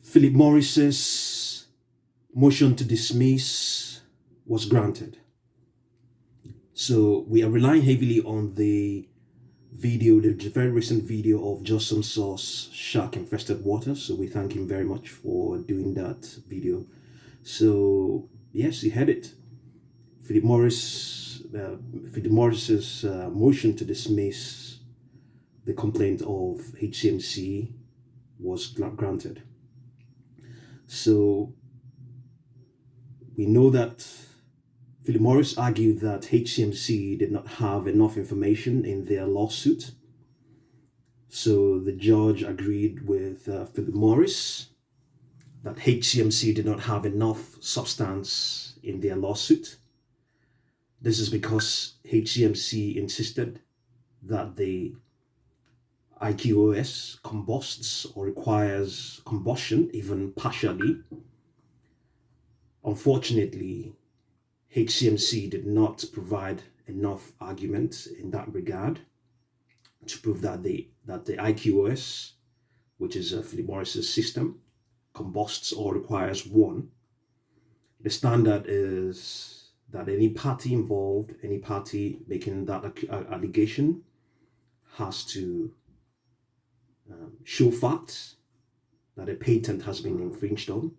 Philip Morris's motion to dismiss was granted. So we are relying heavily on the video, the very recent video of Johnson Sauce shark infested water. So we thank him very much for doing that video. So yes, he had it. Philip Morris's motion to dismiss the complaint of HCMC was granted. So we know that Philip Morris argued that HCMC did not have enough information in their lawsuit. So the judge agreed with Philip Morris that HCMC did not have enough substance in their lawsuit. This is because HCMC insisted that the IQOS combusts or requires combustion, even partially. Unfortunately, HCMC did not provide enough argument in that regard to prove that the IQOS, which is Philip Morris's system, combusts or requires one. The standard is that any party involved, any party making that allegation, has to show facts that a patent has been infringed on.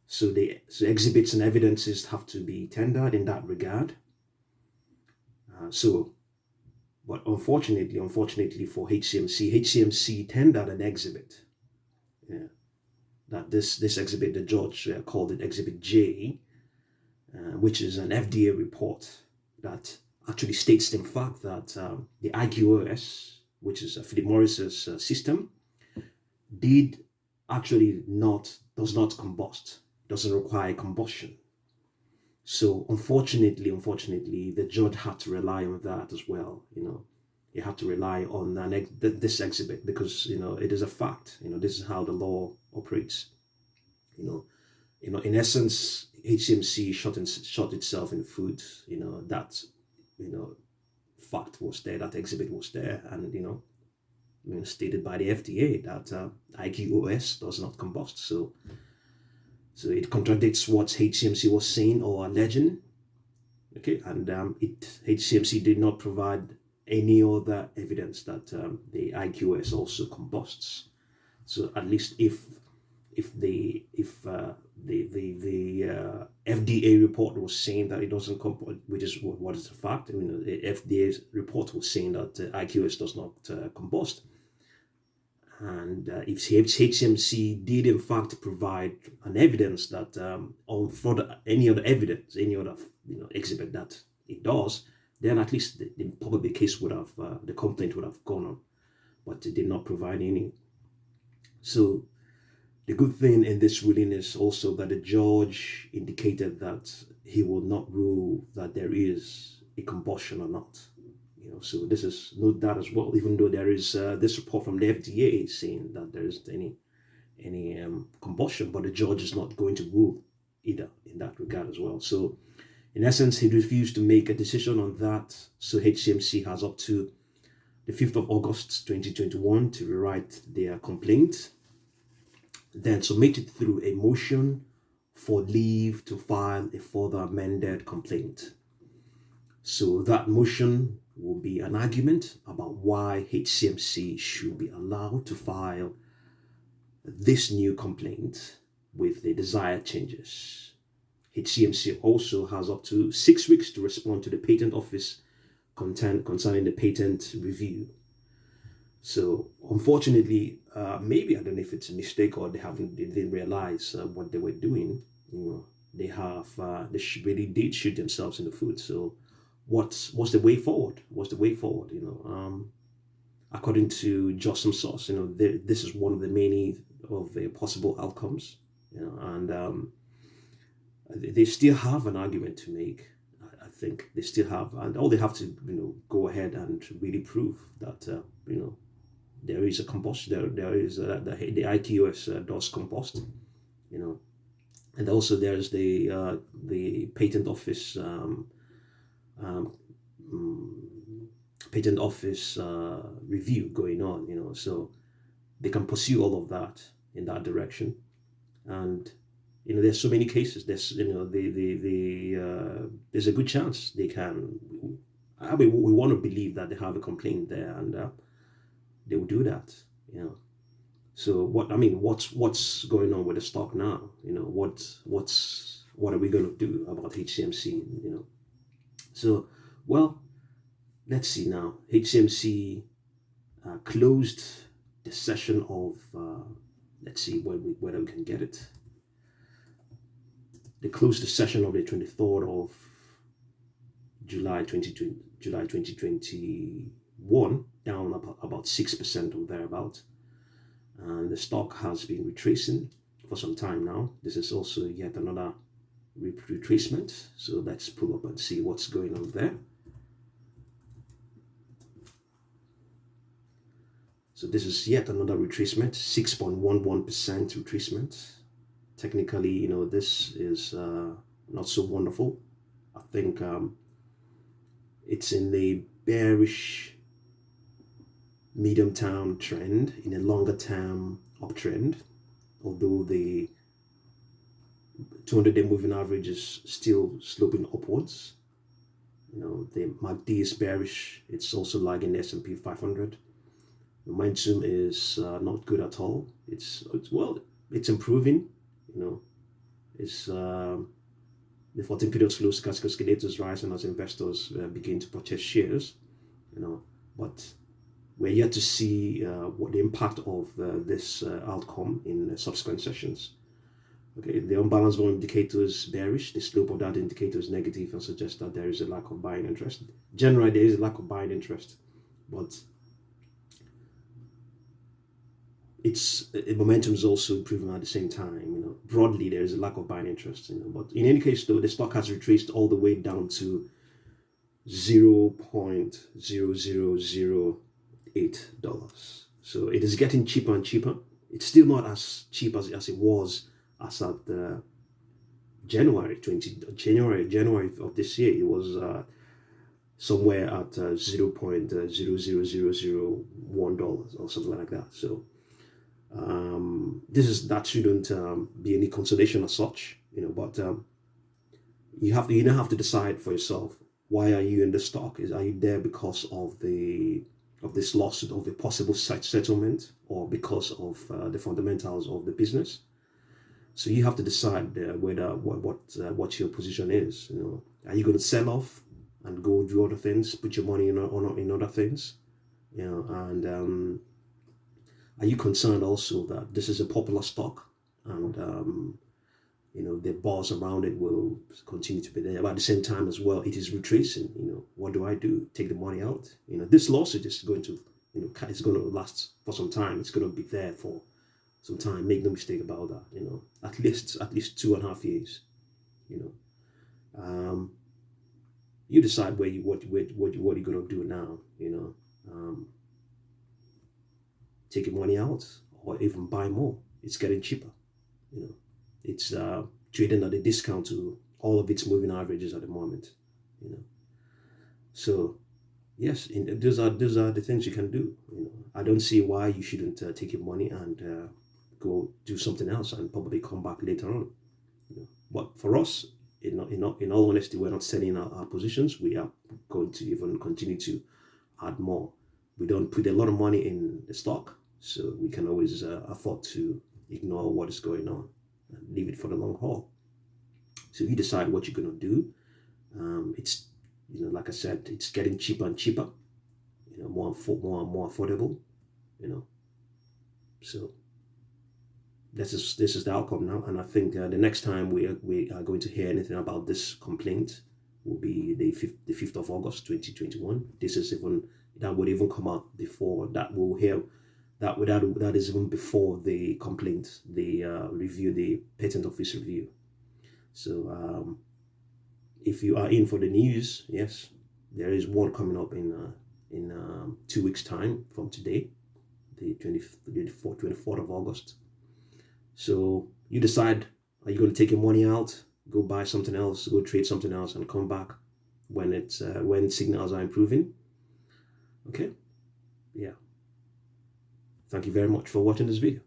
So exhibits and evidences have to be tendered in that regard. But unfortunately for HCMC tendered an exhibit. That this exhibit, the judge called it Exhibit J, which is an FDA report that actually states in fact that the IQOS, which is Philip Morris's system, does not combust, doesn't require combustion. So unfortunately, the judge had to rely on that as well. He had to rely on this exhibit because it is a fact. This is how the law operates. In essence, HCMC shot itself in the foot. That fact was there, that exhibit was there, and stated by the FDA that IQOS does not combust. So it contradicts what HCMC was saying or alleging. Okay, and HCMC did not provide any other evidence that the IQOS also combusts. So at least if the FDA report was saying that it doesn't combust, which is what is a fact. The FDA's report was saying that IQOS does not combust. And if HCMC did in fact provide an evidence that any other evidence, any other exhibit that it does, then at least probably the case would have, the complaint would have gone on, but it did not provide any. So the good thing in this ruling is also that the judge indicated that he will not rule that there is a combustion or not. So this is note that as well, even though there is this report from the FDA saying that there isn't any combustion, but the judge is not going to rule either in that regard as well. So in essence, he refused to make a decision on that. So HCMC has up to the 5th of August 2021 to rewrite their complaint, then submit it through a motion for leave to file a further amended complaint. So that motion will be an argument about why HCMC should be allowed to file this new complaint with the desired changes. HCMC also has up to 6 weeks to respond to the patent office concerning the patent review. So unfortunately, maybe I don't know if it's a mistake or they didn't realize what they were doing. They really did shoot themselves in the foot. So what's the way forward? According to Johnson Sauce, this is one of the many of the possible outcomes. And they still have an argument to make. I think they still have, and all they have to go ahead and really prove that there is a combustion. There is the IQOS does combust. And also there's the patent office. Patent office review going on, so they can pursue all of that. in that direction. And there's so many cases. There's there's a good chance they can. I mean, we want to believe that they have a complaint there, and they will do that. So what what's going on with the stock now? What are we going to do about HCMC? So well, let's see now. HCMC closed the session of. Let's see whether we can get it. They closed the session of the 23rd of July 2021, down about 6% or thereabout. And the stock has been retracing for some time now. This is also yet another retracement. So let's pull up and see what's going on there. So this is yet another retracement, 6.11% retracement. Technically, this is not so wonderful. I think it's in the bearish medium-term trend, in a longer-term uptrend, although the 200-day moving average is still sloping upwards. The MACD is bearish. It's also lagging the S&P 500. Momentum is not good at all. It's improving. It's the 14-period slow stochastic oscillator is rising as investors begin to purchase shares. But we're yet to see what the impact of this outcome in subsequent sessions. Okay, the unbalanced volume indicator is bearish. The slope of that indicator is negative and suggests that there is a lack of buying interest. Generally, there is a lack of buying interest, but momentum is also improving at the same time. Broadly there is a lack of buying interest. But in any case, though, the stock has retraced all the way down to $0.0008. So it is getting cheaper and cheaper. It's still not as cheap as it was as at January of this year. It was somewhere at $0.00001 or something like that. So that shouldn't be any consolation as such, but you now have to decide for yourself, why are you in the stock? Are you there because of this lawsuit, of a possible settlement, or because of the fundamentals of the business? So you have to decide what your position is. Are you going to sell off and go do other things, put your money in other things, and are you concerned also that this is a popular stock and the buzz around it will continue to be there, but at the same time as well it is retracing? What do I do? Take the money out? This lawsuit is going to it's going to last for some time. It's going to be there for some time. Make no mistake about that. At least 2.5 years. You decide what you're going to do now. Take your money out or even buy more. It's getting cheaper. It's trading at a discount to all of its moving averages at the moment. So yes, those are the things you can do. I don't see why you shouldn't take your money and go do something else and probably come back later on. But for us, in all honesty, we're not selling our positions. We are going to even continue to add more. We don't put a lot of money in the stock, so we can always afford to ignore what is going on and leave it for the long haul. So you decide what you're going to do. It's like I said, it's getting cheaper and cheaper. More and more affordable. So this is the outcome now, and I think the next time we are going to hear anything about this complaint will be the 5th of August 2021. That would even come out before that. We'll hear that is even before the complaint, the review, the patent office review. So if you are in for the news, yes, there is one coming up in 2 weeks' time from today, the 24th of August. So you decide, are you going to take your money out, go buy something else, go trade something else, and come back when signals are improving? Okay, yeah. Thank you very much for watching this video.